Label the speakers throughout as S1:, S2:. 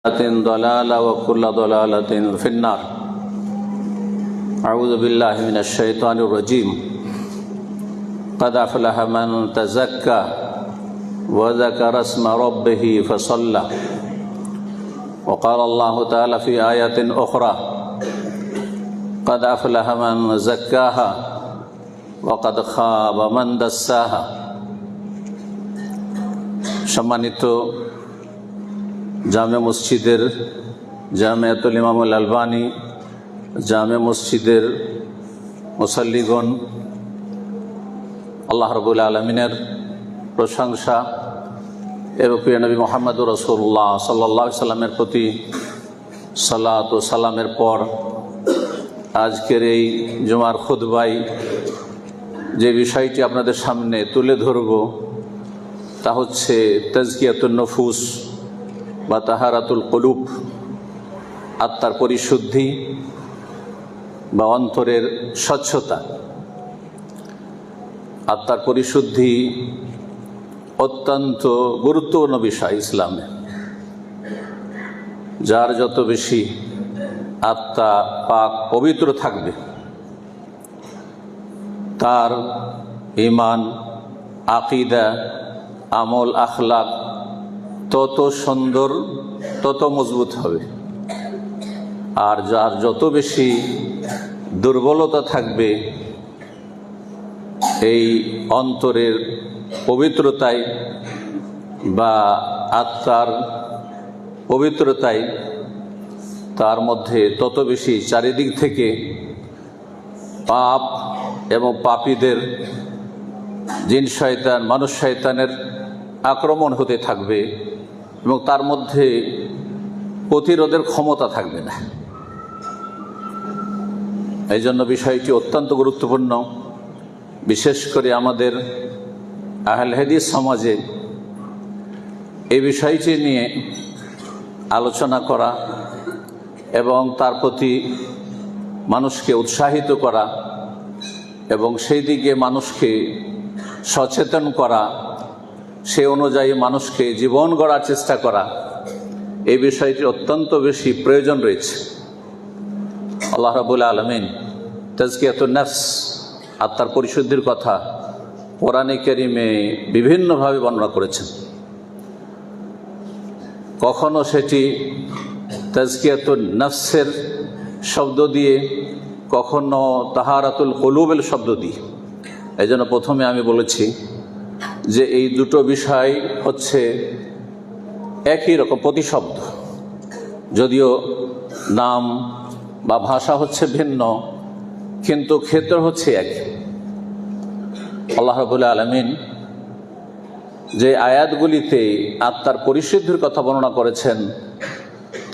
S1: ضلالة وكل ضلالة في النار. أعوذ بالله من الشيطان الرجيم. قد أفلح من تزكى وذكر اسم ربه فصلى. وقال الله تعالى في آية أخرى قد أفلح من زكاها وقد خاب من دساها. সম্মানিত জামে মসজিদের জামিয়াতুল ইমামুল আলবানী জামে মসজিদের মুসাল্লিগণ, আল্লাহ রাব্বুল আলামিনের প্রশংসা এবং প্রিয় নবী মুহাম্মদুর রাসূলুল্লাহ সাল্লাল্লাহু আলাইহি সাল্লামের প্রতি সালাত ও সালামের পর আজকের এই জুমার খুতবায় যে বিষয়টি আপনাদের সামনে তুলে ধরব তা হচ্ছে তাজকিয়াতুন নুফুস বা তাহারাতুল কুলুব, আত্মার পরিশুদ্ধি বা অন্তরের স্বচ্ছতা। আত্মার পরিশুদ্ধি অত্যন্ত গুরুত্বপূর্ণ বিষয় ইসলামে। যার যত বেশি আত্মা পাক পবিত্র থাকবে তার ঈমান, আকীদা, আমল, আখলাক তত সুন্দর, তত মজবুত হবে। আর যার যত বেশি দুর্বলতা থাকবে এই অন্তরের পবিত্রতায় বা আত্মার পবিত্রতায়, তার মধ্যে তত বেশি চারিদিক থেকে পাপ এবং পাপীদের, জিন শয়তান, মানুষ শয়তানের আক্রমণ হতে থাকবে এবং তার মধ্যে প্রতিরোধের ক্ষমতা থাকবে না। এই জন্য বিষয়টি অত্যন্ত গুরুত্বপূর্ণ। বিশেষ করে আমাদের আহলে হাদিস সমাজে এই বিষয়টি নিয়ে আলোচনা করা এবং তার প্রতি মানুষকে উৎসাহিত করা এবং সেই দিকে মানুষকে সচেতন করা, সে অনুযায়ী মানুষকে জীবন গড়ার চেষ্টা করা, এই বিষয়টি অত্যন্ত বেশি প্রয়োজন রয়েছে। আল্লাহ রাব্বুল আলামিন তাজকিয়াতুন নফস, আত্মার পরিশুদ্ধির কথা কোরআনে কারীমে বিভিন্নভাবে বর্ণনা করেছেন। কখনো সেটি তাজকিয়াতুন নফসের শব্দ দিয়ে, কখনো তাহারাতুল কুলুবের শব্দ দিয়ে। এই জন্য প্রথমে আমি বলেছি যে এই দুটো বিষয় হচ্ছে একই রকম প্রতিশব্দ, যদিও নাম বা ভাষা হচ্ছে ভিন্ন, কিন্তু ক্ষেত্র হচ্ছে এক। আল্লাহ রাব্বুল আলামিন যে আয়াতগুলিতে আত্মার পরিশুদ্ধির কথা বর্ণনা করেছেন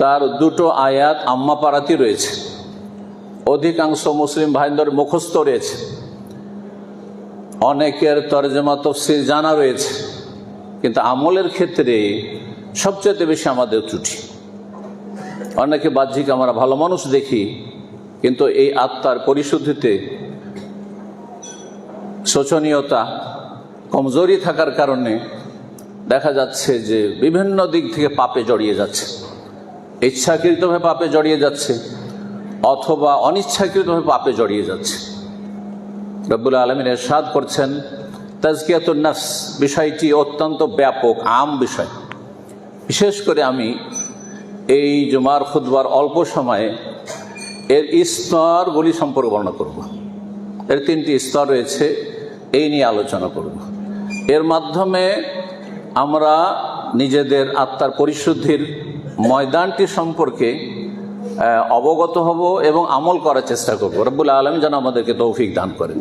S1: তার দুটো আয়াত আম্মা পারাতি রয়েছে, অধিকাংশ মুসলিম ভাইদের মুখস্থ রয়েছে, অনেকের তরজমা তাফসীর জানা রয়েছে, কিন্তু আমলের ক্ষেত্রে সবচেয়ে বেশি আমাদের ত্রুটি। অনেকে বাহ্যিক আমরা ভালো মানুষ দেখি, কিন্তু এই আত্মার পরিশুদ্ধিতে শোচনীয়তা, কমজোরি থাকার কারণে দেখা যাচ্ছে যে বিভিন্ন দিক থেকে পাপে জড়িয়ে যাচ্ছে। ইচ্ছাকৃতভাবে পাপে জড়িয়ে যাচ্ছে অথবা অনিচ্ছাকৃতভাবে পাপে জড়িয়ে যাচ্ছে। রব্বুল আলামিন ইরশাদ করছেন তাজকিয়াতুন নফস বিষয়টি অত্যন্ত ব্যাপক, আম বিষয়। বিশেষ করে আমি এই জুমার খুতবার অল্প সময়ে এর স্তরগুলি সম্পর্কে বর্ণনা করব। এর তিনটি স্তর রয়েছে, এই নিয়ে আলোচনা করব। এর মাধ্যমে আমরা নিজেদের আত্মার পরিশুদ্ধির ময়দানটি সম্পর্কে অবগত হব এবং আমল করার চেষ্টা করব। রব্বুল আলামিন যেন আমাদেরকে তৌফিক দান করেন।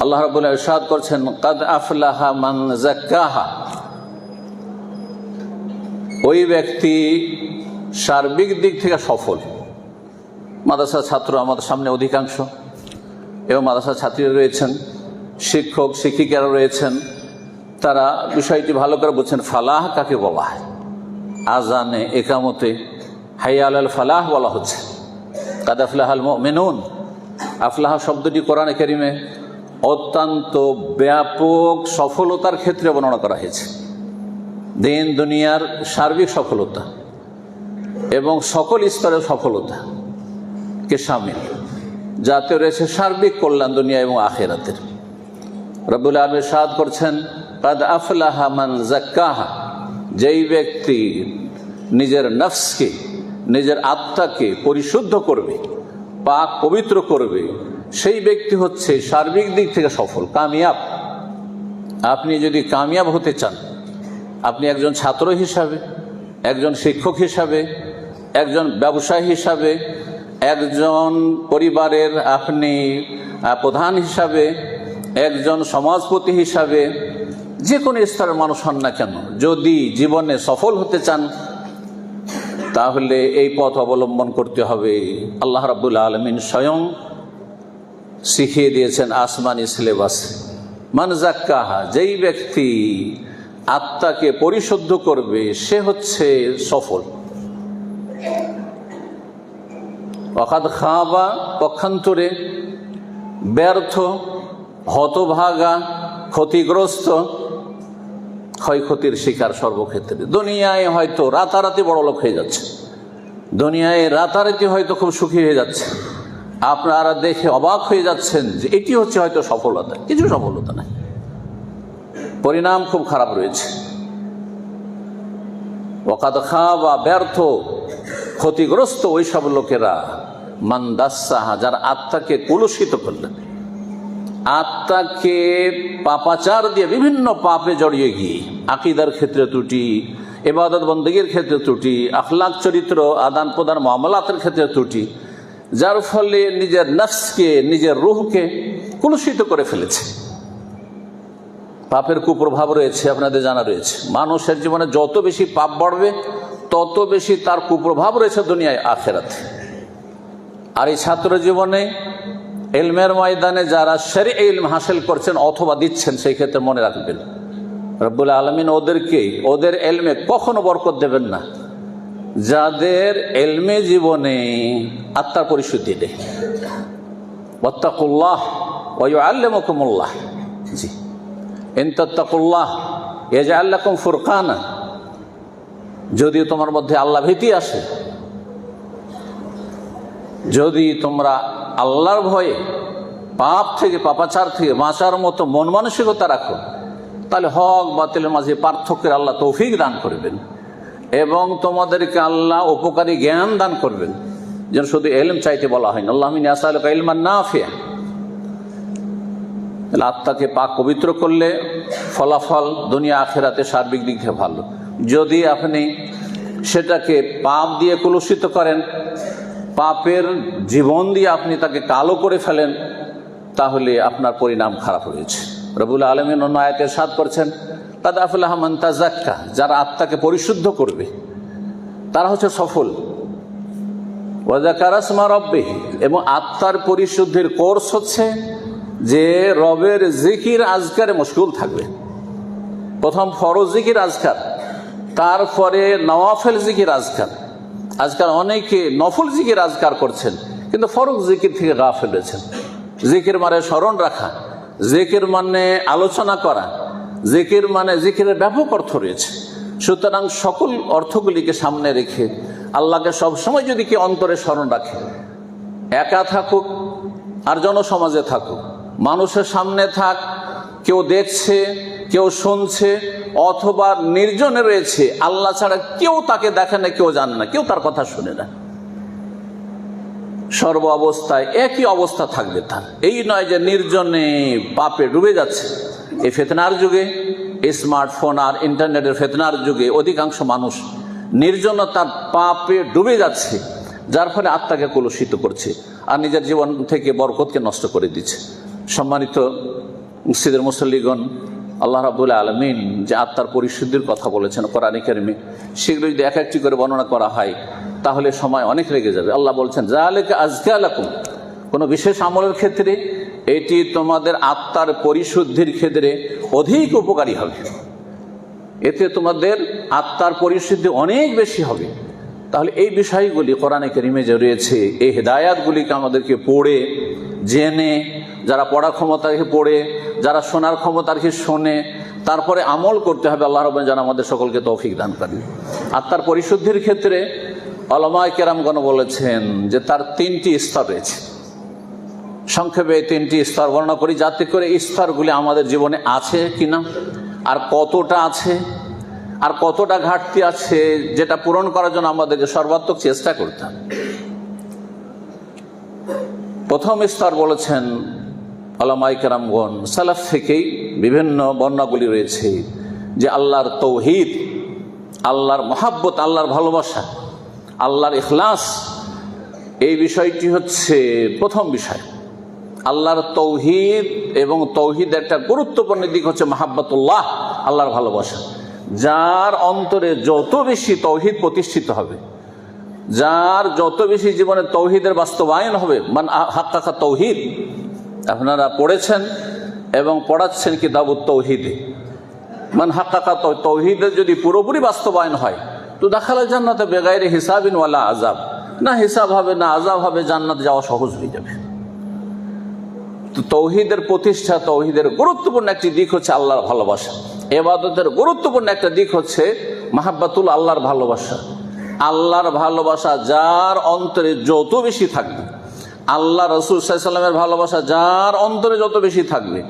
S1: আল্লাহ রাব্বুল আলামিন ইরশাদ করছেন কাদ আফলাহা মান যাক্কাহা। ওই ব্যক্তি সার্বিক দিক থেকে সফল। মাদ্রাসার ছাত্র আমাদের সামনে অধিকাংশ, এবং মাদ্রাসার ছাত্রীরা রয়েছেন, শিক্ষক শিক্ষিকারা রয়েছেন, তারা বিষয়টি ভালো করে বুঝছেন। ফালাহ কাকে বলা হয়? আজানে, একামতে হাইয়া আলাল ফালাহ বলা হচ্ছে। কাদ আফলাহাল মুমিনুন, আফলাহ শব্দটি কোরআনে কারীমে অত্যন্ত ব্যাপক সফলতার ক্ষেত্রে বর্ণনা করা হয়েছে। দিন দুনিয়ার সার্বিক সফলতা এবং সকল স্তরের সফলতা কে শামিল, যাতে রয়েছে সার্বিক কল্যাণ দুনিয়া এবং আখিরাতের। রব্বুল আলামিন ইরশাদ করছেন, কাদ আফলাহা মান যাক্কাহা, যেই ব্যক্তি নিজের নফসকে, নিজের আত্মাকে পরিশুদ্ধ করবে, পাক পবিত্র করবে, সেই ব্যক্তি হচ্ছে সার্বিক দিক থেকে সফল, কামিয়াব। আপনি যদি কামিয়াব হতে চান, আপনি একজন ছাত্র হিসাবে, একজন শিক্ষক হিসাবে, একজন ব্যবসায়ী হিসাবে, একজন পরিবারের আপনি প্রধান হিসাবে, একজন সমাজপতি হিসাবে, যে কোনো স্তরের মানুষ হন না কেন, যদি জীবনে সফল হতে চান তাহলে এই পথ অবলম্বন করতে হবে। আল্লাহ রাব্বুল আলামিন স্বয়ং শিখিয়ে দিয়েছেন আসমানি সিলেবাস, মান যাক্কাহা, যেই ব্যক্তি আত্মাকে পরিশুদ্ধ করবে সে হচ্ছে সফল। ওয়াকাদ খাবা, পক্ষান্তরে ব্যর্থ, হতভাগা, ক্ষতিগ্রস্ত, ক্ষয়ক্ষতির শিকার সর্বক্ষেত্রে। দুনিয়ায় হয়তো রাতারাতি বড় লোক হয়ে যাচ্ছে, দুনিয়ায় রাতারাতি হয়তো খুব সুখী হয়ে যাচ্ছে, আপনারা দেখে অবাক হয়ে যাচ্ছেন যে এটি হচ্ছে হয়তো সফলতা। কিছু সফলতা নাই, পরিণাম খুব খারাপ রয়েছে। ওয়াকাদ খাবা, ব্যর্থ, ক্ষতিগ্রস্ত ওই সব লোকেরা, মান দাস্সাহা, যারা আত্মাকে কলুষিত করলেন, আত্মাকে পাপাচার দিয়ে বিভিন্ন পাপে জড়িয়ে গিয়ে, আকীদার ক্ষেত্রে ত্রুটি, ইবাদত বন্দেগীর ক্ষেত্রে ত্রুটি, আখলাক চরিত্র আদান প্রদান মামলাতের ক্ষেত্রে ত্রুটি, যার ফলে নিজের নফসকে, নিজের রূহকে কলুষিত করে ফেলেছে। পাপের কুপ্রভাব রয়েছে, আপনাদের জানা রয়েছে। মানুষের জীবনে যত বেশি পাপ বাড়বে তত বেশি তার কুপ্রভাব রয়েছে দুনিয়ায় আখিরাতে। আর এই ছাত্র জীবনে ইলমের ময়দানে যারা শরঈ ইলম হাসিল করছেন অথবা দিচ্ছেন, সেই ক্ষেত্রে মনে রাখবেন রব্বুল আলামিন ওদেরকে, ওদের ইলমে কখনো বরকত দেবেন না যাদের ইলমে জীবনে আত্মার পরিশুদ্ধি নেই। ওয়াত্তাকুল্লাহ ওয়া ইউআল্লিমুকুমুল্লাহ, জি, ইন তাত্তাকুল্লাহ ইয়াজআল লাকুম ফুরকানা, যদি তোমার মধ্যে আল্লাহ ভীতি আসে, যদি তোমরা আল্লাহর ভয়ে পাপ থেকে, পাপাচার থেকে বাঁচার মতো মন মানসিকতা রাখো, তাহলে হক বাতিলের মাঝে পার্থক্যের আল্লাহ তৌফিক দান করবেন এবং তোমাদেরকে আল্লাহ উপকারী জ্ঞান দান করবেন। যেন শুধু ইলম চাইতে বলা হয় না, আল্লাহুম্মা ইন্নী আসআলুকা ইলমান নাফিআ। আত্মাকে পাক পবিত্র করলে ফলাফল দুনিয়া আখিরাতে সার্বিক দিক থেকে ভালো। যদি আপনি সেটাকে পাপ দিয়ে কলুষিত করেন, পাপের জীবন দিয়ে আপনি তাকে কালো করে ফেলেন, তাহলে আপনার পরিণাম খারাপ হয়েছে। রব্বুল আলামিন অন্য আয়াতে ইরশাদ করছেন, কাদ আফলাহা মান তাযাক্কা, যারা আত্মাকে পরিশুদ্ধ করবে তারা হচ্ছে সফল। ওয়া যাকারা ইসমা রাব্বিহি, এবং আত্মার পরিশুদ্ধির কোর্স হচ্ছে যে রবের জিকির আজকারে মশগুল থাকবে। প্রথম ফরজ জিকির আজকার, তারপরে নওয়াফেল জিকির আজকার। আজকাল অনেকে নফল জিকির আজকার করছেন কিন্তু ফরজ জিকির থেকে গাফিল রয়েছেন। জিকির মানে স্মরণ রাখা, জিকির মানে আলোচনা করা, জিকির মানে জিকিরের ব্যাপক অর্থ রয়েছে। সুতরাং সকল অর্থগুলিকে সামনে রেখে আল্লাহকে সবসময় যদি কেউ অন্তরে স্মরণ রাখে, একা থাকুক আর জনসমাজে থাকুক, মানুষের সামনে থাক, কেউ দেখছে, কেউ শুনছে, অথবা নির্জনে রয়েছে, আল্লাহ ছাড়া কেউ তাকে দেখে না, কেউ জানে না, কেউ তার কথা শুনে না, সর্ব অবস্থায় একই অবস্থা থাকবে তার। এই নয় যে নির্জনে পাপে ডুবে যাচ্ছে। এই ফিতনার যুগে, স্মার্টফোন আর ইন্টারনেটের ফিতনার যুগে অধিকাংশ মানুষ নির্জনতার পাপে ডুবে যাচ্ছে, যার ফলে আত্মাকে কলুষিত করছে আর নিজের জীবন থেকে বরকতকে নষ্ট করে দিচ্ছে। সম্মানিত মসজিদের মুসল্লিগণ, আল্লাহ রাব্বুল আলামিন যে আত্মার পরিশুদ্ধির কথা বলেছেন কোরআনে কারিমে, সেগুলো যদি এক একটি করে বর্ণনা করা হয় তাহলে সময় অনেক লেগে যাবে। আল্লাহ বলছেন, যালিকা আযকা লাকুম, কোনো বিশেষ আমলের ক্ষেত্রে এটি তোমাদের আত্মার পরিশুদ্ধির ক্ষেত্রে অধিক উপকারী হবে, এতে তোমাদের আত্মার পরিশুদ্ধি অনেক বেশি হবে। তাহলে এই বিষয়গুলি কোরআনে কারিমে যে রয়েছে, এই হেদায়াতগুলিকে আমাদেরকে পড়ে জেনে, যারা পড়ার ক্ষমতা রেখে পড়ে, যারা শোনার ক্ষমতা রেখে শোনে, তারপরে আমল করতে হবে। আল্লাহ রাব্বুল যেন আমাদের সকলকে তৌফিক দান করেন। আত্মার পরিশুদ্ধির ক্ষেত্রে উলামায়ে কেরামগণ বলেছেন যে তার 3টি স্তর রয়েছে। সংক্ষেপে এই 3টি স্তর বর্ণনা করি, যাতে করে এই স্তরগুলি আমাদের জীবনে আছে কিনা, আর কতটা আছে, আর কতটা ঘাটতি আছে, যেটা পূরণ করার জন্য আমাদেরকে সর্বাত্মক চেষ্টা করতে হবে। প্রথম স্তর বলেছেন উলামায়ে কেরামগণ, সালাফ থেকেই বিভিন্ন বর্ণনাগুলি রয়েছে যে আল্লাহর তৌহিদ, আল্লাহর মহাব্বত, আল্লাহর ভালোবাসা, আল্লাহর ইখলাস, এই বিষয়টি হচ্ছে প্রথম বিষয়। আল্লাহর তৌহিদ এবং তৌহিদের একটা গুরুত্বপূর্ণ দিক হচ্ছে মাহাব্বাতুল্লাহ, আল্লাহর ভালোবাসা। যার অন্তরে যত বেশি তৌহিদ প্রতিষ্ঠিত হবে, যার যত বেশি জীবনে তৌহিদের বাস্তবায়ন হবে, মান হাক্কাকা তৌহিদ, আপনারা পড়েছেন এবং পড়াচ্ছেন কিতাবুত তৌহিদে, মান হাক্কাকা তৌহিদের যদি পুরোপুরি বাস্তবায়ন হয় তো দাখালা জান্নাতে বেগাইরে হিসাবিন ওয়ালা আযাব, না হিসাব হবে না আযাব হবে, জান্নাত যাওয়া সহজ হয়ে যাবে। তো তৌহিদের প্রতিষ্ঠা, তৌহিদের গুরুত্বপূর্ণ একটি দিক হচ্ছে আল্লাহর ভালোবাসা। ইবাদতের গুরুত্বপূর্ণ একটা দিক হচ্ছে মাহাব্বাতুল, আল্লাহর ভালোবাসা। আল্লাহর ভালোবাসা যার অন্তরে যত বেশি থাকবে, আল্লাহ রাসূল সাল্লাল্লাহু আলাইহি ওয়াসাল্লামের ভালোবাসা যার অন্তরে যত বেশি থাকবে,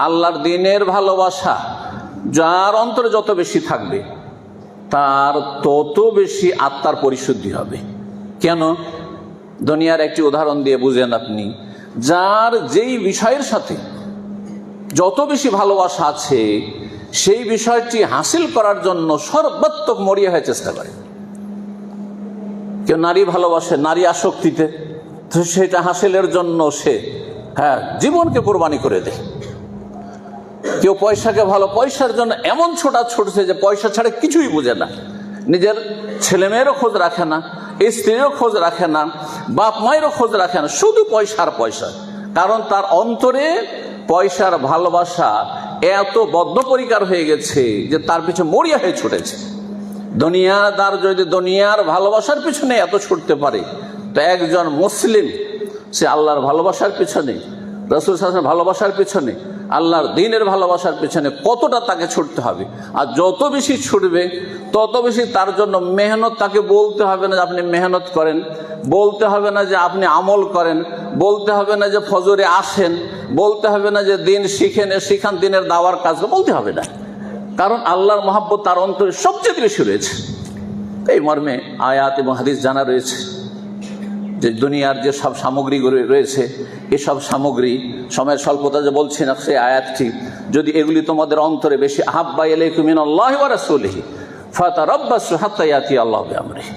S1: আল্লাহর দ্বীনের ভালোবাসা যার অন্তরে যত বেশি থাকবে, তার তত বেশি আত্মার পরিশুদ্ধি হবে। কেন? দুনিয়ার একটি উদাহরণ দিয়ে বুঝেন আপনি। যার যেই বিষয়ের সাথে যত বেশি ভালোবাসা আছে, সেই বিষয়টি হাসিল করার জন্য সর্বাত্মক মরিয়া হয়ে চেষ্টা করে। কেউ নারী ভালোবাসে, নারী আসক্তিতে, তো সেটা হাসিলের জন্য সে জীবনকে কোরবানি করে দেয়। কেউ পয়সাকে ভালো, পয়সার জন্য এমন ছোটা ছুটছে যে পয়সা ছাড়া কিছুই বোঝে না, নিজের ছেলেমেয়েরও খোঁজ রাখে না, স্ত্রীরও খোঁজ রাখে না, বাপ মায়েরও খোঁজ রাখে না, শুধু পয়সার পয়সা। কারণ তার অন্তরে পয়সার ভালোবাসা এত বদ্ধপরিকর হয়ে গেছে যে তার পিছনে মরিয়া হয়ে ছুটেছে। দুনিয়াদার যদি দুনিয়ার ভালোবাসার পিছনে এত ছুটতে পারে, তো একজন মুসলিম সে আল্লাহর ভালোবাসার পিছনে, রাসূল সাল্লাল্লাহু আলাইহি ওয়াসাল্লামের ভালোবাসার পিছনে, আল্লাহর দ্বীনের ভালোবাসার পিছনে কতটা তাকে ছুটতে হবে। আর যত বেশি ছুটবে তত বেশি তার জন্য মেহনত। তাকে বলতে হবে না যে আপনি মেহনত করেন, বলতে হবে না যে আপনি আমল করেন, বলতে হবে না যে ফজরে আসেন, বলতে হবে না যে দিন শিখেন, শিখান, দিনের দাওয়ার কাজ বলতে হবে না। কারণ আল্লাহর মহাব্বত তার অন্তরে সবচেয়ে বেশি রয়েছে। এই মর্মে আয়াত এবং হাদিস জানা রয়েছে যে দুনিয়ার যে সব সামগ্রীগুলো রয়েছে, এসব সামগ্রী, সময়ের স্বল্পতা যে বলছি না, সেই আয়াতটি যদি এগুলি তোমাদের অন্তরে বেশি, আহাব্বা ইলাইকুম মিনাল্লাহি ওয়া রাসূলিহি ফাতারাব্বাসু হাত্তা ইয়াতি আল্লাহু বিআমরিহি,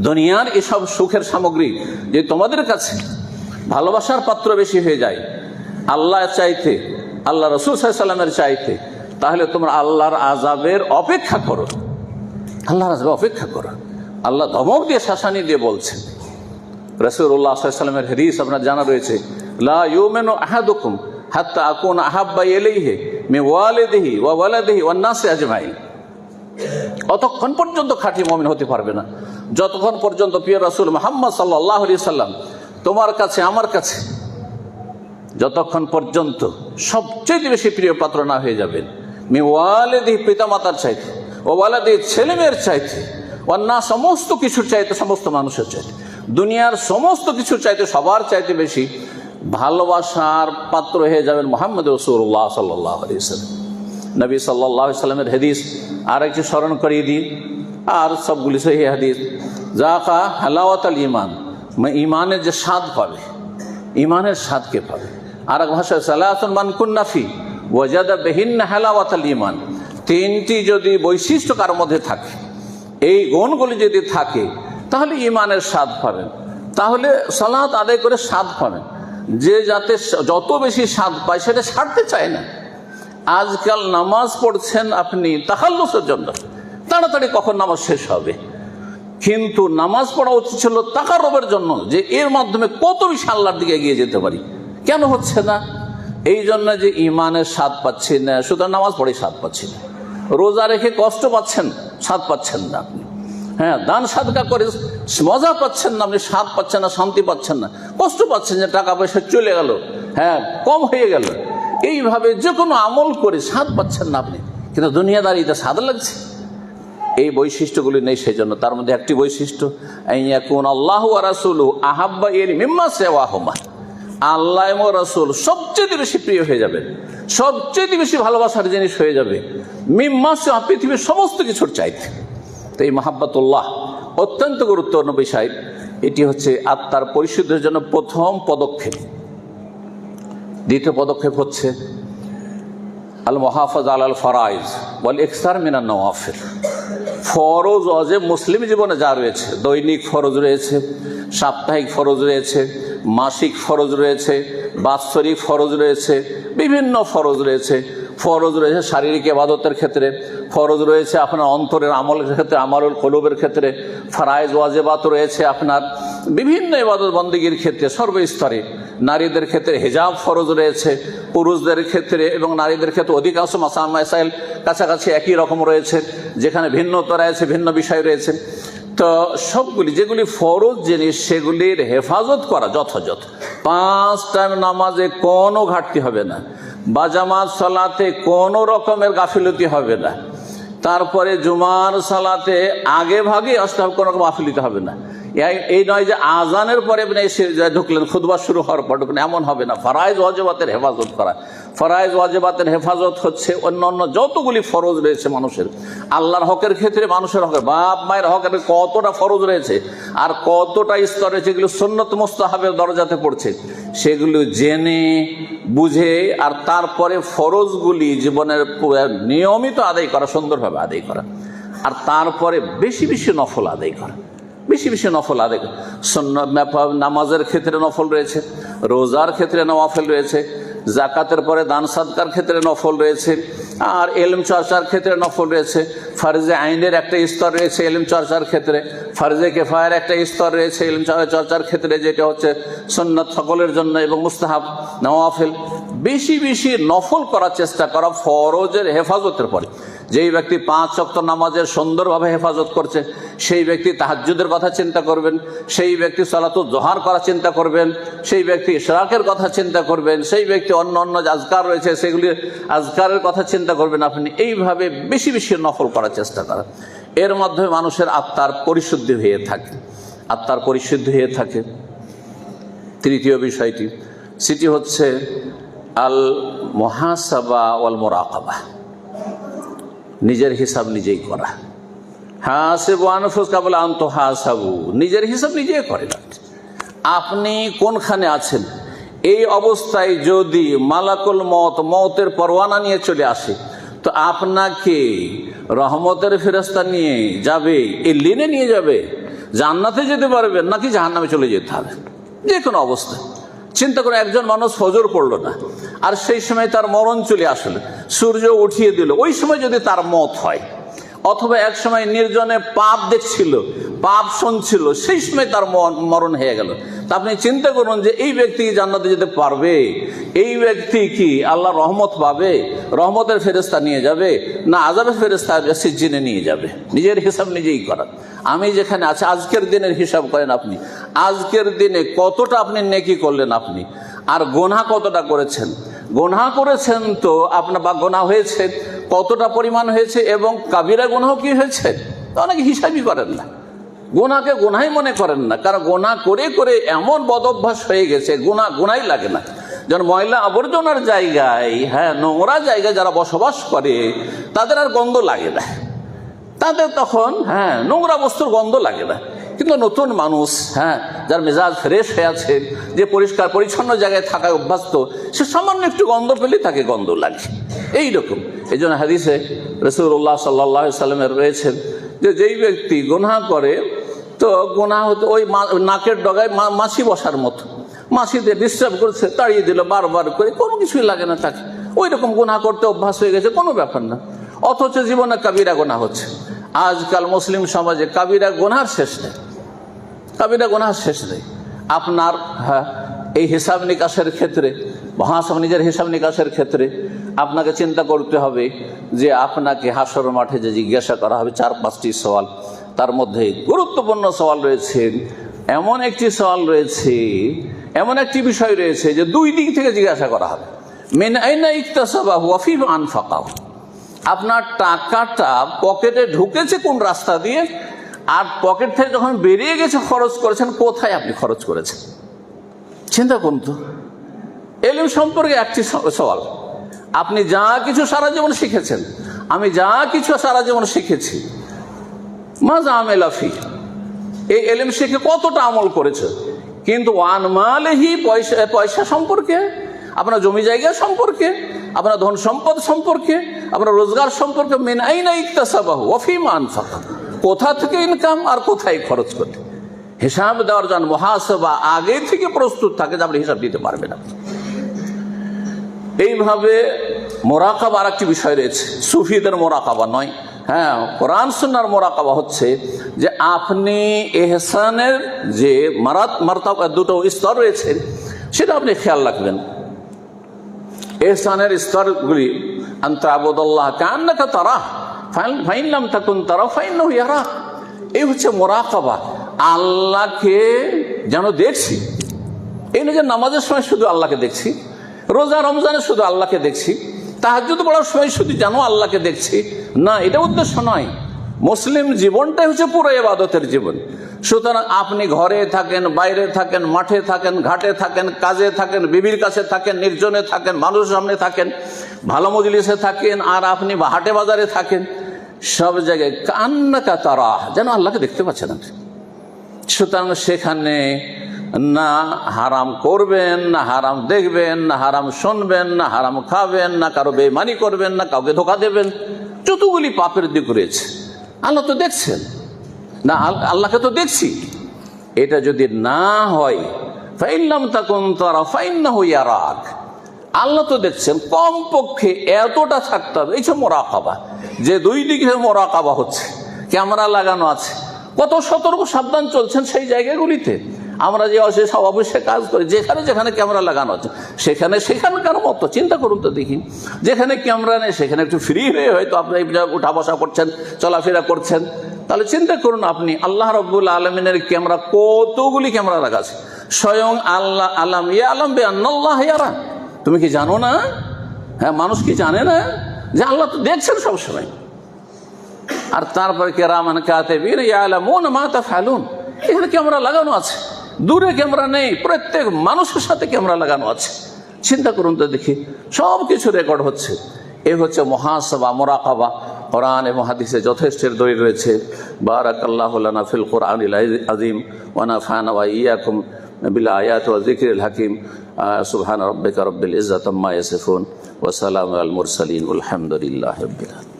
S1: দুনিয়ার এসব সুখের সামগ্রী যে তোমাদের কাছে ভালোবাসার পাত্র বেশি হয়ে যায় আল্লাহ চাইতে, আল্লাহ রাসূল সাল্লাল্লাহু আলাইহি ওয়াসাল্লামের চাইতে, তাহলে তোমরা আল্লাহর আযাবের অপেক্ষা করো, আল্লাহর আযাবের অপেক্ষা করো। আল্লাহ ধমক দিয়ে, শাসানি দিয়ে বলছেন। রাসূলুল্লাহ সাল্লাল্লাহু আলাইহি ওয়াসাল্লামের হাদিস আপনার জানা রয়েছে, লা ইউমিনু আহাদুকুম হাত্তা আকুনা আহাব্বা ইলাইহি মিন ওয়ালিদিহি ওয়া ওয়ালাদিহি ওয়ান নাসি আজমাইন। অতক্ষণ পর্যন্ত খাঁটি মুমিন হতে পারবে না যতক্ষণ পর্যন্ত প্রিয় রাসূল মুহাম্মদ সাল্লাল্লাহু আলাইহি ওয়াসাল্লাম তোমার কাছে, আমার কাছে, যতক্ষণ পর্যন্ত সবচেয়ে বেশি প্রিয় পাত্র না হয়ে যাবেন। মিন ওয়ালিদিহি, পিতামাতার চাইতে, ও ওয়ালাদিহি, ছেলেমেয়ের চাইতে, ওয়ান নাস, সমস্ত কিছুর চাইতে, সমস্ত মানুষের চাইতে, দুনিয়ার সমস্ত কিছুর চাইতে, সবার চাইতে বেশি ভালোবাসার পাত্র হয়ে যাবেন মুহাম্মদ রাসূলুল্লাহ সাল্লাল্লাহু আলাইহি ওয়াসাল্লাম। নবী সাল্লাল্লাহু আলাইহি ওয়াসাল্লামের হাদিস আর একটু স্মরণ করিয়ে দিই, আর সবগুলি সহিহ হাদিস। যাকা হালাওয়াতুল ঈমান, ঈমানের যে স্বাদ পাবে, ঈমানের স্বাদকে পাবে। আর এক ভাষায় সালাতুন মান কুন্না ফি ওয়াজাদা বিহিন্না হালাওয়াতুল ঈমান, তিনটি যদি বৈশিষ্ট্য কার মধ্যে থাকে, এই গুণগুলি যদি থাকে, তাহলে ঈমানের স্বাদ পাবেন, তাহলে সালাত আদায় করে স্বাদ পাবেন। যে যাতে যত বেশি স্বাদ পায় সেটা ছাড়তে চায় না। আজকাল নামাজ পড়ছেন আপনি তাখাল্লুসের জন্য, তাড়াতাড়ি কখন নামাজ শেষ হবে, কিন্তু নামাজ পড়া উচিত ছিল তাকাররুবের জন্য, যে এর মাধ্যমে কত বেশি আল্লাহর দিকে এগিয়ে যেতে পারি। কেন হচ্ছে না? এই জন্য যে ঈমানের স্বাদ পাচ্ছি না, সুতরাং নামাজ পড়ে স্বাদ পাচ্ছি না। রোজা রেখে কষ্ট পাচ্ছেন, স্বাদ পাচ্ছেন না আপনি। দান সাদকা করে মজা পাচ্ছেন না আপনি, স্বাদ পাচ্ছেন না, শান্তি পাচ্ছেন না, কষ্ট পাচ্ছেন যে টাকা পয়সা চলে গেল, কম হয়ে গেল। এইভাবে যে কোনো আমল করে স্বাদ পাচ্ছেন না আপনি। কিন্তু দুনিয়াদারিতে সাদা লাগছে। এই বৈশিষ্ট্যগুলি নেই। সেই জন্য তার মধ্যে একটি বৈশিষ্ট্য, আল্লাহু ওয়া রাসূলুহু আহাব্বা ইলাইহি মিম্মা সিওয়াহুমা, আল্লাহ এবং রাসূল সবচেয়ে বেশি প্রিয় হয়ে যাবে, সবচেয়ে বেশি ভালোবাসার জিনিস হয়ে যাবে মিম্মা সিওয়া, পৃথিবীর সমস্ত কিছুর চাইতে। তো এই মাহাব্বাতুল্লাহ অত্যন্ত গুরুত্বপূর্ণ বিষয়। এটি হচ্ছে আত্মার পরিশুদ্ধের জন্য প্রথম পদক্ষেপ। দ্বিতীয় পদক্ষেপ হচ্ছে আল মুহাফাজা আলাল ফারাইজ ওয়াল ইকসার মিনান নওয়াফিল। ফরজ ওয়াজিব মুসলিম জীবনে যা রয়েছে, দৈনিক ফরজ রয়েছে, সাপ্তাহিক ফরজ রয়েছে, মাসিক ফরজ রয়েছে, বাৎসরিক ফরজ রয়েছে, বিভিন্ন ফরজ রয়েছে। ফরজ রয়েছে শারীরিক ইবাদতের ক্ষেত্রে, ফরজ রয়েছে আপনার অন্তরের আমলের ক্ষেত্রে, আমালুল কলুবের ক্ষেত্রে, ফারাইজ ওয়াজিবাত রয়েছে আপনার বিভিন্ন ইবাদত বন্দেগীর ক্ষেত্রে সর্বস্তরে। নারীদের ক্ষেত্রে হিজাব ফরজ রয়েছে, পুরুষদের ক্ষেত্রে এবং নারীদের ক্ষেত্রে অধিকাংশ মাসাইল কাছাকাছি একই রকম রয়েছে, যেখানে ভিন্নতা রয়েছে, ভিন্ন বিষয় রয়েছে। তো সবগুলি যেগুলি ফরজ জিনিস সেগুলির হেফাজত করা যথাযথ। 5 টাইম নামাজে কোনো ঘাটতি হবে না, বা জামাত সালাতে কোনো রকমের গাফিলতি হবে না। তারপরে জুমার সালাতে আগে ভাগে আসতে কোনো রকম গাফিলতি হবে না। এই নয় যে আজানের পরে এসে ঢুকলেন, খুতবা শুরু হওয়ার পর ঢুকলেন, এমন হবে না। ফারাইজ ওয়াজিবাতের হেফাজত করা। ফারাইজ ওয়াজিবাতের হেফাজত হচ্ছে অন্য অন্য যতগুলি ফরজ রয়েছে মানুষের, আল্লাহর হকের ক্ষেত্রে, মানুষের হকের, বাপ মায়ের হকের কতটা ফরজ রয়েছে আর কতটা স্তর রয়েছে, এগুলো সুন্নত মুস্তাহাবের দরজাতে পড়ছে, সেগুলো জেনে বুঝে আর তারপরে ফরজগুলি জীবনের নিয়মিত আদায় করা, সুন্দরভাবে আদায় করা, আর তারপরে বেশি বেশি নফল আদায় করা, বেশি বেশি নফল আদায় করা। নামাজের ক্ষেত্রে নফল রয়েছে, রোজার ক্ষেত্রে নওয়াফল রয়েছে, জাকাতের পরে দান সাদকার ক্ষেত্রে নফল রয়েছে, আর এলম চর্চার ক্ষেত্রে নফল রয়েছে। ফারজে আইনের একটা স্তর রয়েছে এলম চর্চার ক্ষেত্রে, ফারজে কেফায়ের একটা স্তর রয়েছে এলম চর্চার ক্ষেত্রে, যেটা হচ্ছে সুন্নাত সকলের জন্য এবং মুস্তাহাব নওয়াফল। বেশি বেশি নফল করার চেষ্টা করা ফরজের হেফাজতের পরে। যেই ব্যক্তি 5 ওয়াক্ত নামাজের সুন্দরভাবে হেফাজত করছে, সেই ব্যক্তি তাহাজ্জুদের কথা চিন্তা করবেন, সেই ব্যক্তি সালাতুল জোহর করার চিন্তা করবেন, সেই ব্যক্তি ইশরাকের কথা চিন্তা করবেন, সেই ব্যক্তি অন্য অন্য যে আজকার রয়েছে সেগুলি আজকারের কথা চিন্তা করবেন। আপনি এইভাবে বেশি বেশি নফল করার চেষ্টা করেন। এর মাধ্যমে মানুষের আত্মার পরিশুদ্ধি হয়ে থাকে, আত্মার পরিশুদ্ধি হয়ে থাকে। তৃতীয় বিষয়টি, সেটি হচ্ছে আল মুহাসাবা ওয়াল মুরাকাবা, নিজের হিসাব নিজেই করা। হাসিবু আনফুসাকুম ক্বাবলা আন তুহাসাবু, নিজের হিসাব নিজেই করেন। আপনি কোনখানে আছেন, এই অবস্থায় যদি মালাকুল মওত, মওতের পরোয়ানা নিয়ে চলে আসে, তো আপনাকে রহমতের ফেরেশতা নিয়ে যাবে, এই লিনে নিয়ে যাবে, জান্নাতে যেতে পারবেন নাকি জাহান্নামে চলে যেতে হবে, যে কোনো অবস্থা। চিন্তা করে, একজন মানুষ ফজর পড়লো না, আর সেই সময় তার মরণ চলে আসলো, সূর্য উঠিয়ে দিল, ওই সময় যদি তার মত হয়, অথবা এক সময় নির্জনে পাপ দেখছিল, পাপ শুনছিল, সেই সময় তার মরণ হয়ে গেল, তা আপনি চিন্তা করুন যে এই ব্যক্তি জান্নাতে যেতে পারবে? এই ব্যক্তি কি আল্লাহ রহমত পাবে? রহমতের ফেরেশতা নিয়ে যাবে না আযাবের ফেরেশতা সিজ্জিনে নিয়ে যাবে? নিজের হিসাব নিজেই করা। আমি যেখানে আছি, আজকের দিনের হিসাব করেন আপনি, আজকের দিনে কতটা আপনি নেকি করলেন আপনি, আর গোনা কতটা করেছেন। গোনা করেছেন তো আপনার, বা গোনা হয়েছে কতটা পরিমাণ হয়েছে, এবং কাবিরা গুনাহ কি হয়েছে, অনেকে হিসাবই করেন না, গোনাকে গোনাই মনে করেন না। কারণ গোনা করে করে এমন বদঅভ্যাস হয়ে গেছে, গোনাই লাগে না। যেমন ময়লা আবর্জনার জায়গায়, নোংরা জায়গায় যারা বসবাস করে তাদের আর গন্ধ লাগে না, তাদের তখন নোংরা বস্তুর গন্ধ লাগে না। কিন্তু নতুন মানুষ, যার মেজাজ ফ্রেশ হয়ে আছে, যে পরিষ্কার পরিচ্ছন্ন জায়গায় থাকায় অভ্যস্ত, সে সামান্য একটু গন্ধ পেলে তাকে গন্ধ লাগে। এইরকম এই জন্য হাদিসে রাসূলুল্লাহ সাল্লাল্লাহু আলাইহি সাল্লামের রয়েছেন যে যেই ব্যক্তি গুনাহ করে, তো গুনাহ হতে ওই নাকের ডগায় মাছি বসার মতো, মাছি দিয়ে ডিস্টার্ব করছে, তাড়িয়ে দিল বারবার করে, কোনো কিছুই লাগে না তাকে, ওই রকম গুনাহ করতে অভ্যাস হয়ে গেছে, কোনো ব্যাপার না। অথচ জীবনে কাবিরা গুনাহ হচ্ছে। আজকাল মুসলিম সমাজে কাবিরা গুনাহর শেষ নেই, কাবিরা গুনাহর শেষ নেই। আপনার এই হিসাব নিকাশের ক্ষেত্রে, মহাসব নিজের হিসাব নিকাশের ক্ষেত্রে আপনাকে চিন্তা করতে হবে যে আপনাকে হাসর মাঠে যে জিজ্ঞাসা করা হবে 4-5টি সওয়াল, তার মধ্যে গুরুত্বপূর্ণ সওয়াল রয়েছে, এমন একটি সওয়াল রয়েছে, এমন একটি বিষয় রয়েছে যে 2 দিক থেকে জিজ্ঞাসা করা হবে। মিন আইনা ইকতাসাবাহু ওয়া ফিমা আনফাকাহু, আপনার টাকাটা পকেটে ঢুকেছে কোন রাস্তা দিয়ে, আর পকেট থেকে যখন বেরিয়ে গেছে খরচ করেছেন কোথায় আপনি খরচ করেছেন? চিন্তা করুন তো। এলিম সম্পর্কে একটি সওয়াল, আপনি যা কিছু সারা জীবন শিখেছেন, আমি যা কিছু সারা জীবন শিখেছি, মাজা আমেলাফি, এই এলিম শিখে কতটা আমল করেছে, কিন্তু ওয়ান মালেহি, পয়সা সম্পর্কে, আপনার জমি জায়গা সম্পর্কে, আপনার ধন সম্পদ সম্পর্কে, আপনার রোজগার সম্পর্কে, মিন আইনা ইকতাসাবাহু ওয়া ফিমা আনফাকা, কোথা থেকে ইনকাম আর কোথায় খরচ করতে, হিসাব দেওয়ার জন্য মুহাসাবা আগে থেকে প্রস্তুত থাকে যে আপনি হিসাব দিতে পারবেন না। এইভাবে মোরাকাবা আর একটি বিষয় রয়েছে, সুফিদের মোরাকাবা নয়, হ্যাঁ, কোরআন সুন্নাহর মোরাকাবা হচ্ছে যে আপনি ইহসানের যে মারাতাবা দুটো স্তর রয়েছে সেটা আপনি খেয়াল রাখবেন। ইহসানের স্তরগুলি, আনতা আবুদাল্লাহ কান্নাকা তারাহ ফাইন লাম তাকুন তারাহু ফাইন্নাহু ইয়ারাক, এই হচ্ছে মোরাকাবা। আল্লাহকে যেন দেখছি, এই নয় যে নামাজের সময় শুধু আল্লাহকে দেখছি, রোজা রমজানে শুধু আল্লাহকে দেখছি, তাহাজ্জুদ পড়ার সময় শুধু যেন আল্লাহকে দেখছি, না, এটা উদ্দেশ্য নয়। মুসলিম জীবনটাই হচ্ছে পুরো ইবাদতের জীবন। সুতরাং আপনি ঘরে থাকেন, বাইরে থাকেন, মাঠে থাকেন, ঘাটে থাকেন, কাজে থাকেন, বিবির কাছে থাকেন, নির্জনে থাকেন, মানুষের সামনে থাকেন, ভালো মজলিসে থাকেন, আর আপনি হাটে বাজারে থাকেন, সব জায়গায় কান্নাকা তারাহ, যেন আল্লাহকে দেখতে পাচ্ছেন আপনি। সুতরাং সেখানে না হারাম করবেন, না হারাম দেখবেন, না হারাম শুনবেন, না হারাম খাবেন, না কারো বেঈমানি করবেন, না কাউকে ধোঁকা দেবেন। যতগুলি পাপের দিক রয়েছে আল্লাহ তো দেখছেন না, আল্লাহকে তো দেখছি, এটা যদি না হয় ফাইন লাম তাকুন তারাহু ফাইন্নাহু ইয়ারাক, আল্লাহ তো দেখছেন, কমপক্ষে এতটা থাকতে হবে। এই যে মোরাকাবা, যে দুই দিকে মোরাকাবা হচ্ছে, ক্যামেরা লাগানো আছে, কত সতর্ক সাবধান চলছেন সেই জায়গাগুলিতে। আমরা যে অবশ্যই কাজ করি, যেখানে যেখানে ক্যামেরা লাগানো আছে সেখানে সেখানকার মতো চিন্তা করুন তো দেখি। যেখানে ক্যামেরা নেই সেখানে একটু ফ্রি হয়ে হয়তো আপনি উঠা বসা করছেন, চলাফেরা করছেন, তাহলে চিন্তা করুন আপনি আল্লাহ রাব্বুল আলামিনের ক্যামেরা, কতগুলি ক্যামেরা লাগা আছে। স্বয়ং আল্লাহ আলাম ইয়া আলাম বে আন্নাল্লাহ ইয়ারা, তুমি কি জানো না? হ্যাঁ, মানুষ কি জানে না যে আল্লাহ তো দেখছেন সবসময়। আর তারপরে কিরামান কাতিবিন ইয়ালামুনা মা তাফআলুন, এখানে ক্যামেরা লাগানো আছে, দূরে ক্যামেরা নেই, প্রত্যেক মানুষের সাথে ক্যামেরা লাগানো আছে। চিন্তা করুন তো দেখি, সব কিছু রেকর্ড হচ্ছে। এ হচ্ছে মুহাসাবা, মুরাকাবা। কোরআন এবং হাদিসে যথেষ্ট দলিল রয়েছে। বারাকাল্লাহু লানা ফিল কোরআনিল আযীম ওয়া নাফা'না ওয়া ইয়্যাকুম বিল আয়াতি ওয়া যিকরিল হাকীম। সুবহান রাব্বিকা রাব্বিল ইজ্জাতি আম্মা ইয়াসিফুন ওয়া সালামুন আলাল মুরসালিন ওয়ালহামদুলিল্লাহি রাব্বিল আলামিন।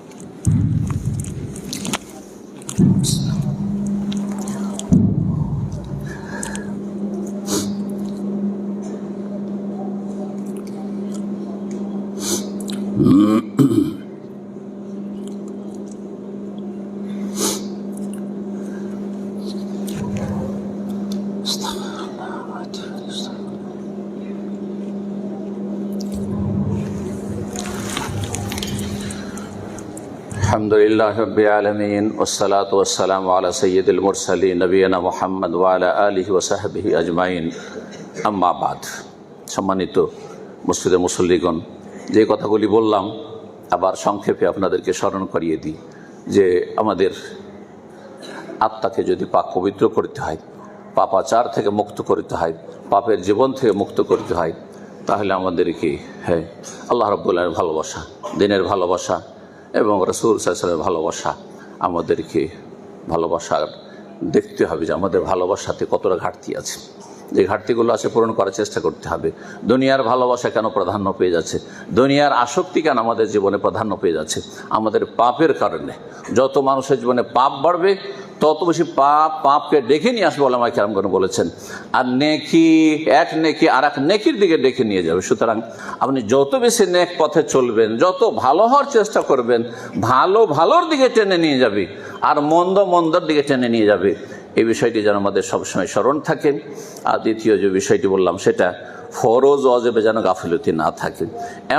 S1: আলহামদুলিল্লাহ রাব্বিল আলামিন ওয়াসসালাতু ওয়াসসালামু আলা সাইয়্যিদিল মুরসালিন নবিয়িনা মুহাম্মদ ওয়া আলা আলিহি ওয়া সাহবিহি আজমাইন, আম্মা বাদ। সম্মানিত মসজিদে মুসল্লিগণ, যে কথাগুলি বললাম আবার সংক্ষেপে আপনাদেরকে স্মরণ করিয়ে দিই যে আমাদের আত্মাকে যদি পাক পবিত্র করতে হয়, পাপাচার থেকে মুক্ত করতে হয়, পাপের জীবন থেকে মুক্ত করতে হয়, তাহলে আমাদেরকে আল্লাহ রাব্বুল আলামিনের ভালোবাসা, দ্বীনের ভালোবাসা এবং রাসূল সাল্লাল্লাহু আলাইহি ওয়াসাল্লামের ভালোবাসা, আমাদেরকে ভালোবাসার দেখতে হবে যে আমাদের ভালোবাসাতে কতটা ঘাটতি আছে। যে ঘাটতিগুলো আছে পূরণ করার চেষ্টা করতে হবে। দুনিয়ার ভালোবাসা কেন প্রাধান্য পেয়ে যাচ্ছে, দুনিয়ার আসক্তি কেন আমাদের জীবনে প্রাধান্য পেয়ে যাচ্ছে? আমাদের পাপের কারণে। যত মানুষের জীবনে পাপ বাড়বে তত বেশি পাপকে ডেকে নিয়ে আসবে, ওলামায়ে কেরামগণ বলেছেন। আর নেকি, এক নেকি আর এক নেকির দিকে ডেকে নিয়ে যাবে। সুতরাং আপনি যত বেশি নেক পথে চলবেন, যত ভালো হওয়ার চেষ্টা করবেন, ভালোর দিকে টেনে নিয়ে যাবে, আর মন্দর দিকে টেনে নিয়ে যাবে। এই বিষয়টি যেন আমাদের সবসময় স্মরণ থাকে। আর দ্বিতীয় যে বিষয়টি বললাম, সেটা ফরজ ওয়াজিবে যেন গাফিলতি না থাকে।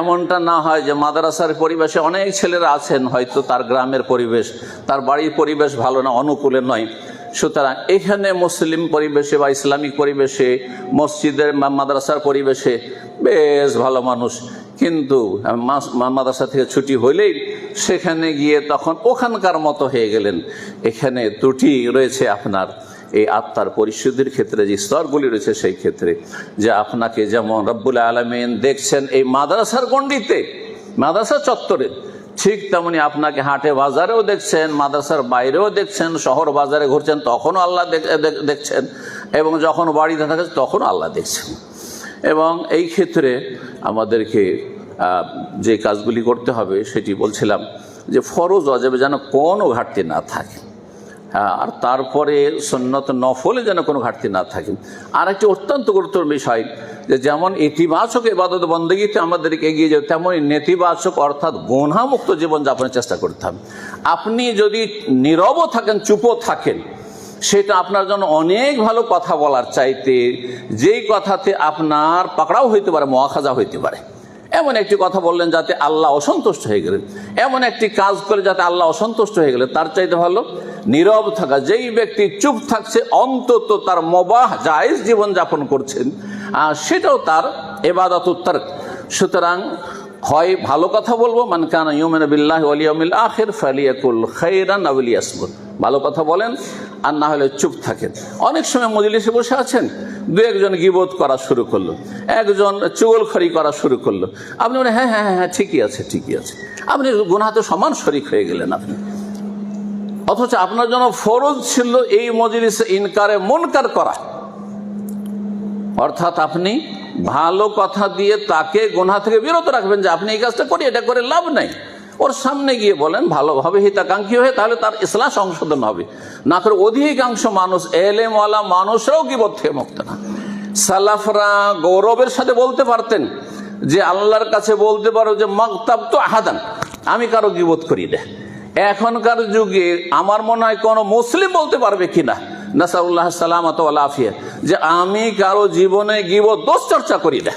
S1: এমনটা না হয় যে মাদ্রাসার পরিবেশে অনেক ছেলেরা আছেন, হয়তো তার গ্রামের পরিবেশ, তার বাড়ির পরিবেশ ভালো না, অনুকূলে নয়। সুতরাং এখানে মুসলিম পরিবেশে বা ইসলামিক পরিবেশে, মসজিদের মাদ্রাসার পরিবেশে বেশ ভালো মানুষ, কিন্তু মাদ্রাসা থেকে ছুটি হইলেই সেখানে গিয়ে তখন ওখানকার মতো হয়ে গেলেন। এখানে ত্রুটি রয়েছে আপনার এই আত্মার পরিশুদ্ধির ক্ষেত্রে, যে স্তরগুলি রয়েছে সেই ক্ষেত্রে, যে আপনাকে যেমন রব্বুল আলামিন দেখছেন এই মাদ্রাসার গণ্ডিতে, মাদ্রাসা চত্বরে, ঠিক তেমনি আপনাকে হাটে বাজারেও দেখছেন, মাদ্রাসার বাইরেও দেখছেন, শহর বাজারে ঘুরছেন তখনও আল্লাহ দেখছেন, এবং যখন বাড়িতে থাকেন তখনও আল্লাহ দেখছেন। এবং এই ক্ষেত্রে আমাদেরকে যে কাজগুলি করতে হবে সেটি বলছিলাম যে ফরজ ওয়াজিবে যেন কোনো ঘাটতি না থাকে, আর তারপরে সুন্নত নফলে যেন কোনো ঘাটতি না থাকে। আর একটি অত্যন্ত গুরুত্বপূর্ণ বিষয়, যে যেমন ইতিবাচক ইবাদত বন্দেগীতে আমাদেরকে এগিয়ে যাবে, তেমনই নেতিবাচক অর্থাৎ গুনাহমুক্ত জীবনযাপনের চেষ্টা করতে হবে। আপনি যদি নীরবও থাকেন, চুপও থাকেন, সেটা আপনার জন্য অনেক ভালো কথা বলার চাইতে যেই কথাতে আপনার পাকড়াও হইতে পারে, মুআখাযা হইতে পারে, এমন একটি কথা বললেন যাতে আল্লাহ অসন্তুষ্ট হয়ে গেলেন, এমন একটি কাজ করে যাতে আল্লাহ অসন্তুষ্ট হয়ে গেলেন, তার চাইতে ভালো নীরব থাকা। যেই ব্যক্তি চুপ থাকছে অন্তত তার মুবাহ জায়েজ জীবনযাপন করছেন, সেটাও তার ইবাদত উত্তর। সুতরাং হয় ভালো কথা বলবো, মান কানা ইউমিনু বিল্লাহি ওয়াল ইয়াউমিল আখির ফালিয়াকুল খায়রান আও লিয়াসমুত, ভালো কথা বলেন, আর না হলে চুপ থাকেন। অনেক সময় মজলিসে বসে আছেন, দু একজন গীবত করা শুরু করলো, একজন চুগলখড়ি করা শুরু করলো, আপনি বলেন হ্যাঁ হ্যাঁ হ্যাঁ ঠিকই আছে ঠিকই আছে, আপনি গুনাহতে সমান শরীক হয়ে গেলেন আপনি। অথচ আপনার জন্য ফরজ ছিল এই মজলিসে ইনকারে মুনকার করা, অর্থাৎ আপনি ভালো কথা দিয়ে তাকে গুনাহ থেকে বিরত রাখবেন, যে আপনি এই কাজটা করি, এটা করে লাভ নাই, ওর সামনে গিয়ে বলেন ভালোভাবে হিতাকাঙ্ক্ষী হয়ে, তাহলে তার ইসলাহ সংশোধন হবে। না করে অধিকাংশ মানুষ, এলেমওয়ালা মানুষরাও গীবত থেকে মুক্ত না। সালাফরা গৌরবের সাথে বলতে পারতেন যে আল্লাহর কাছে বলতে পারো যে মাগতাব তো আহাদান, আমি কারো গীবত করি না। এখনকার যুগে আমার মনে হয় কোনো মুসলিম বলতে পারবে কিনা, নাসাউল্লাহ সালামাত ওয়াল আফিয়া, যে আমি কারো জীবনে গীবত দোষ চর্চা করি না,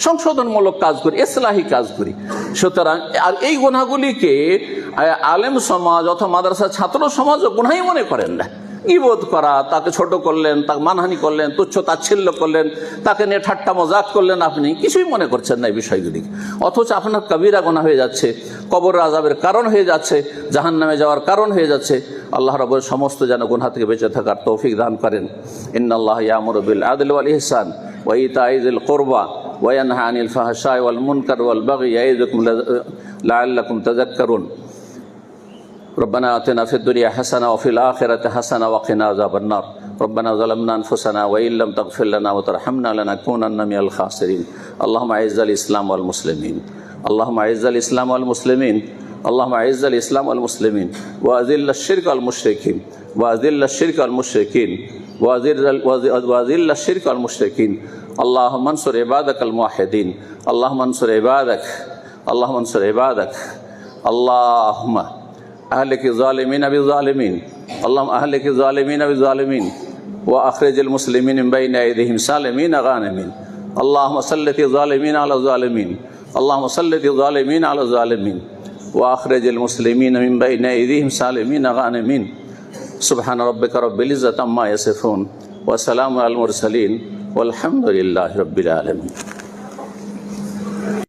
S1: সংশোধনমূলক কাজ করি, ইসলাহি কাজ করি। সুতরাং আর এই গুনাহগুলিকে আলেম সমাজ অথবা মাদ্রাসা ছাত্র সমাজও গুনাহই মনে করেন না। গীবত করা, তাকে ছোট করলেন, তাকে মানহানি করলেন, তুচ্ছ তাচ্ছিল্য করলেন, তাকে নিয়ে ঠাট্টা মজাক করলেন, আপনি কিছুই মনে করছেন না এই বিষয়গুলিকে। অথচ আপনার কবিরা গুনাহ হয়ে যাচ্ছে, কবর আযাবের কারণ হয়ে যাচ্ছে, জাহান্নামে যাওয়ার কারণ হয়ে যাচ্ছে। আল্লাহ রাব্বুল সমস্ত যেন গুনাহ থেকে বেঁচে থাকার তৌফিক দান করেন। ইন্নাল্লাহা ইয়ামুরু বিল আদলি ওয়াল ইহসান ওয়া ইতাই যিল কুরবা ওয়া ইয়ানহা আনিল ফাহশাই ওয়াল মুনকার ওয়াল বাগই ইয়াইযুকুম লাআল্লাকুম তাযাক্কারুন। ربنا آتنا في الدنيا حسنة وفي الآخرة حسنة وقنا عذاب النار. ربنا ظلمنا أنفسنا وإن لم تغفر لنا وترحمنا لنكونن من الخاسرين. اللهم أعز الإسلام والمسلمين، اللهم أعز الإسلام والمسلمين، اللهم أعز الإسلام والمسلمين، وأذل الشرك والمشركين، وأذل الشرك والمشركين، وأذل الشرك والمشركين. اللهم انصر عبادك الموحدين، اللهم انصر عبادك، اللهم انصر عبادك. اللهم أهلك الظالمين بالظالمين، اللهم أهلك الظالمين بالظالمين، وأخرج المسلمين من بين أيديهم سالمين غانمين. اللهم سلط الظالمين على الظالمين، اللهم سلط الظالمين على الظالمين، وأخرج المسلمين من بين أيديهم سالمين غانمين. سبحان ربك رب العزة عما يصفون وسلام على المرسلين والحمد لله رب العالمين.